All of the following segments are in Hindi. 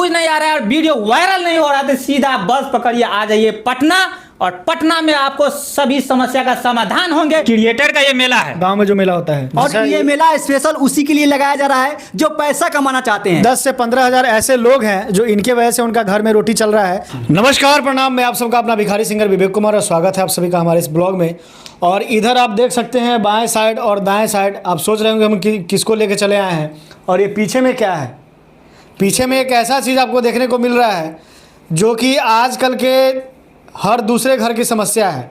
व्यूज नहीं आ रहा है और वीडियो वायरल नहीं हो रहा तो सीधा बस पकड़िए आ जाइए पटना और पटना में आपको सभी समस्या का समाधान होंगे। क्रिएटर का ये मेला है, गांव में जो मेला होता है और ये मेला स्पेशल उसी के लिए लगाया जा रहा है जो पैसा कमाना चाहते हैं। 10 से 15 हजार ऐसे लोग हैं जो इनके वजह से उनका घर में रोटी चल रहा है। नमस्कार, प्रणाम, मैं आप सबका अपना भिखारी सिंगर विवेक कुमार और स्वागत है आप सभी का हमारे इस ब्लॉग में। और इधर आप देख सकते हैं बाएं साइड और दाएं साइड, आप सोच रहे होंगे हम किसको लेके चले आए हैं। और ये पीछे में क्या है? पीछे में एक ऐसा चीज़ आपको देखने को मिल रहा है जो कि आजकल के हर दूसरे घर की समस्या है।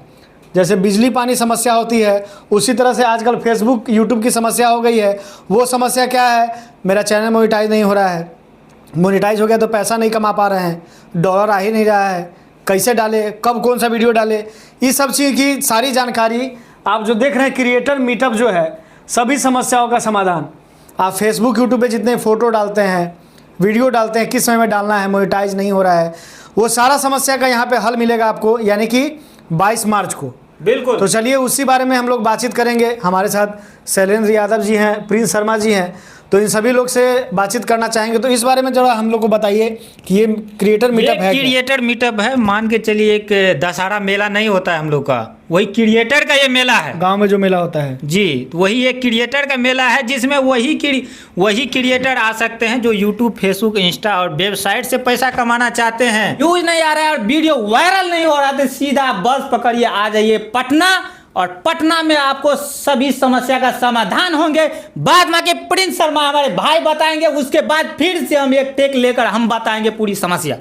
जैसे बिजली पानी समस्या होती है, उसी तरह से आजकल फेसबुक यूट्यूब की समस्या हो गई है। वो समस्या क्या है? मेरा चैनल मोनेटाइज नहीं हो रहा है, मोनेटाइज हो गया तो पैसा नहीं कमा पा रहे हैं, डॉलर आ ही नहीं रहा है, कैसे डाले, कब कौन सा वीडियो डाले, इस सब चीज़ की सारी जानकारी आप जो देख रहे हैं क्रिएटर मीटअप जो है, सभी समस्याओं का समाधान। आप फेसबुक यूट्यूब पे जितने फ़ोटो डालते हैं, वीडियो डालते हैं, किस समय में डालना है, मोनेटाइज नहीं हो रहा है, वो सारा समस्या का यहाँ पे हल मिलेगा आपको, यानी कि 22 मार्च को। बिल्कुल। तो चलिए उसी बारे में हम लोग बातचीत करेंगे। हमारे साथ शैलेंद्र यादव जी हैं, प्रिंस शर्मा जी हैं, तो इन सभी लोग से बातचीत करना चाहेंगे। तो इस बारे में जरा हम लोग को बताइए कि ये क्रिएटर मीटअप है। क्रिएटर मीटअप है, मान के चलिए एक दशहरा मेला नहीं होता है हम लोग का, वही क्रिएटर का ये मेला है। गांव में जो मेला होता है जी, तो वही एक क्रिएटर का मेला है जिसमें वही क्रिएटर आ सकते हैं जो यूट्यूब, फेसबुक, इंस्टा और वेबसाइट से पैसा कमाना चाहते हैं। व्यूज नहीं आ रहा है और वीडियो वायरल नहीं हो रहा तो सीधा बस पकड़िए आ जाइए पटना और पटना में आपको सभी समस्या का समाधान होंगे। बाद में के प्रिंस शर्मा हमारे भाई बताएंगे, उसके बाद फिर से हम एक टेक लेकर हम बताएंगे पूरी समस्या।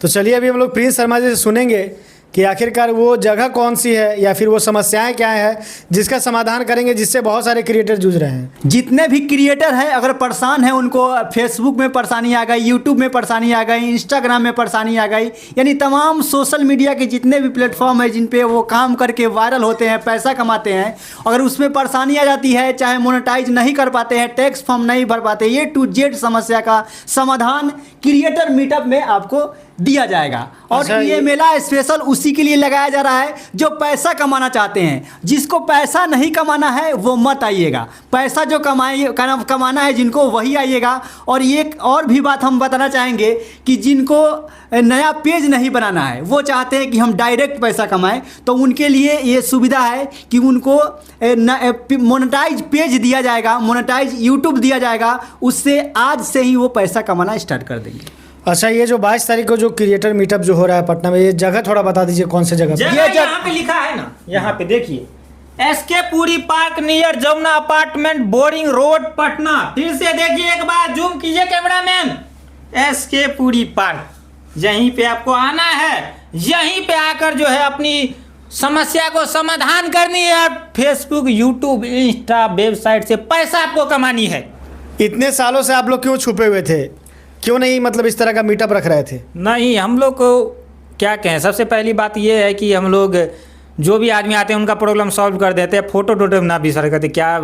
तो चलिए अभी हम लोग प्रिंस शर्मा जी से सुनेंगे कि आखिरकार वो जगह कौन सी है या फिर वो समस्याएं क्या है जिसका समाधान करेंगे, जिससे बहुत सारे क्रिएटर जूझ रहे हैं। जितने भी क्रिएटर हैं अगर परेशान हैं, उनको फेसबुक में परेशानी आ गई, यूट्यूब में परेशानी आ गई, इंस्टाग्राम में परेशानी आ गई, यानी तमाम सोशल मीडिया के जितने भी प्लेटफॉर्म है जिन पे वो काम करके वायरल होते हैं, पैसा कमाते हैं, अगर उसमें परेशानी आ जाती है, चाहे मोनेटाइज नहीं कर पाते हैं, टैक्स फॉर्म नहीं भर पाते, ये टू जेड समस्या का समाधान क्रिएटर मीटअप में आपको दिया जाएगा। और ये मेला स्पेशल उसी के लिए लगाया जा रहा है जो पैसा कमाना चाहते हैं। जिसको पैसा नहीं कमाना है वो मत आइएगा, पैसा जो कमाना है जिनको वही आइएगा। और एक और भी बात हम बताना चाहेंगे कि जिनको नया पेज नहीं बनाना है, वो चाहते हैं कि हम डायरेक्ट पैसा कमाएं, तो उनके लिए ये सुविधा है कि उनको मोनेटाइज पेज दिया जाएगा, मोनेटाइज यूट्यूब दिया जाएगा, उससे आज से ही वो पैसा कमाना स्टार्ट कर देंगे। अच्छा, ये जो 22 तारीख को जो क्रिएटर मीटअप जो हो रहा है पटना में, ये जगह थोड़ा बता दीजिए कौन से जगह? ये यहाँ पे लिखा है ना, यहाँ पे देखिए, SK Puri park near Jamuna apartment, boring road, Patna. फिर से देखिए एक बार, जूम कीजिए कैमरामैन। एसके पुरी पार्क, यहीं पे आपको आना है, यहीं पे आकर जो है अपनी समस्या को समाधान करनी है और फेसबुक, यूट्यूब, इंस्टा, वेबसाइट से पैसा आपको कमानी है। इतने सालों से आप लोग क्यों छुपे हुए थे? क्यों नहीं मतलब इस तरह का मीटअप रख रहे थे? नहीं, हम लोग को क्या कहें, सबसे पहली बात ये है कि हम लोग जो भी आदमी आते हैं उनका प्रॉब्लम सॉल्व कर देते हैं। फोटो टोटो ना भी सर करते, क्या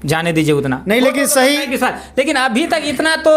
जाने दीजिए उतना नहीं, लेकिन सही, लेकिन अभी तक इतना तो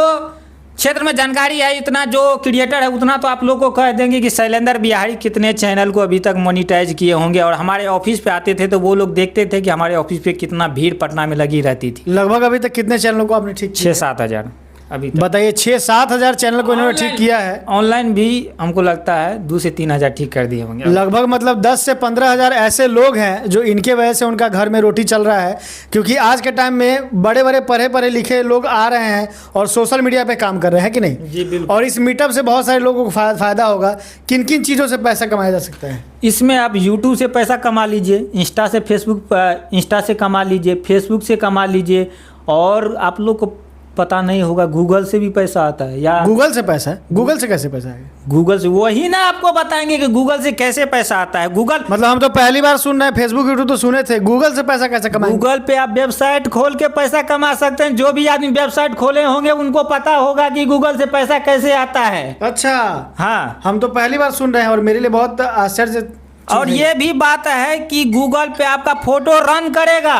क्षेत्र में जानकारी है, इतना जो क्रिएटर है उतना तो आप लोग को कह देंगे कि शैलेंद्र बिहारी कितने चैनल को अभी तक मोनेटाइज किए होंगे। और हमारे ऑफिस पे आते थे तो वो लोग देखते थे कि हमारे ऑफिस पे कितना भीड़ पटना में लगी रहती थी। लगभग अभी तक कितने चैनलों को आपने ठीक 6-7 हज़ार अभी बताइए? 6-7 हज़ार चैनल को इन्होंने ठीक किया है। ऑनलाइन भी हमको लगता है 2 से 3 हज़ार ठीक कर दिए होंगे। लगभग मतलब 10 से 15 हज़ार ऐसे लोग हैं जो इनके वजह से उनका घर में रोटी चल रहा है। क्योंकि आज के टाइम में बड़े बड़े पढ़े लिखे लोग आ रहे हैं और सोशल मीडिया पे काम कर रहे हैं कि नहीं? जी बिल्कुल। और इस मीटअप से बहुत सारे लोगों को फ़ायदा होगा। किन किन चीज़ों से पैसा कमाया जा सकता है? इसमें आप यूट्यूब से पैसा कमा लीजिए, इंस्टा से कमा लीजिए, फेसबुक से कमा लीजिए, और आप लोग को पता नहीं होगा गूगल से भी पैसा आता है। या गूगल से पैसा है? गूगल से कैसे पैसा है? गूगल से वही ना आपको बताएंगे कि गूगल से कैसे पैसा आता है। गूगल मतलब हम तो पहली बार सुन रहे हैं, फेसबुक यूट्यूब तो सुने थे, गूगल से पैसा कैसे कमाएंगे? गूगल पे आप वेबसाइट खोल के पैसा कमा सकते हैं। जो भी आदमी वेबसाइट खोले होंगे उनको पता होगा कि गूगल से पैसा कैसे आता है। अच्छा, हाँ, हम तो पहली बार सुन रहे हैं और मेरे लिए बहुत आश्चर्य। और ये भी बात है कि गूगल पे आपका फोटो रन करेगा।